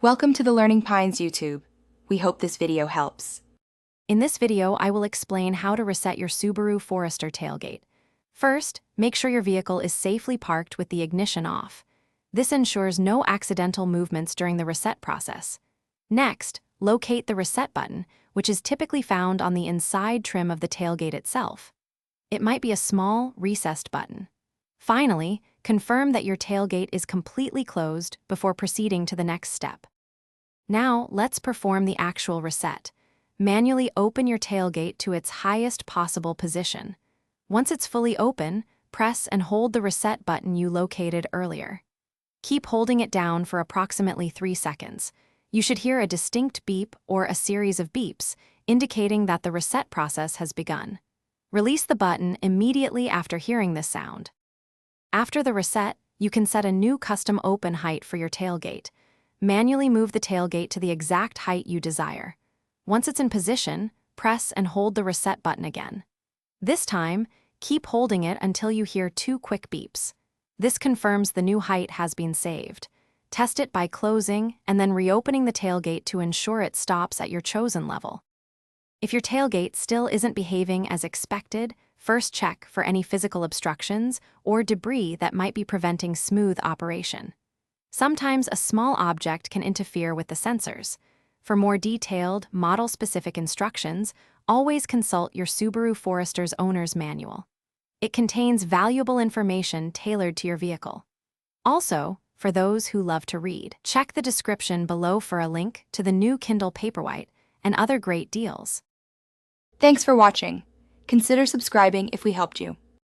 Welcome to the Learning Pines YouTube. We hope this video helps. In this video, I will explain how to reset your Subaru Forester tailgate. First, make sure your vehicle is safely parked with the ignition off. This ensures no accidental movements during the reset process. Next, locate the reset button, which is typically found on the inside trim of the tailgate itself. It might be a small, recessed button. Finally, confirm that your tailgate is completely closed before proceeding to the next step. Now, let's perform the actual reset. Manually open your tailgate to its highest possible position. Once it's fully open, press and hold the reset button you located earlier. Keep holding it down for approximately 3 seconds. You should hear a distinct beep or a series of beeps, indicating that the reset process has begun. Release the button immediately after hearing this sound. After the reset, you can set a new custom open height for your tailgate. Manually move the tailgate to the exact height you desire. Once it's in position, press and hold the reset button again. This time, keep holding it until you hear 2 quick beeps. This confirms the new height has been saved. Test it by closing and then reopening the tailgate to ensure it stops at your chosen level. If your tailgate still isn't behaving as expected, first check for any physical obstructions or debris that might be preventing smooth operation. Sometimes a small object can interfere with the sensors. For more detailed, model-specific instructions, always consult your Subaru Forester's owner's manual. It contains valuable information tailored to your vehicle. Also, for those who love to read, check the description below for a link to the new Kindle Paperwhite and other great deals. Thanks for watching. Consider subscribing if we helped you.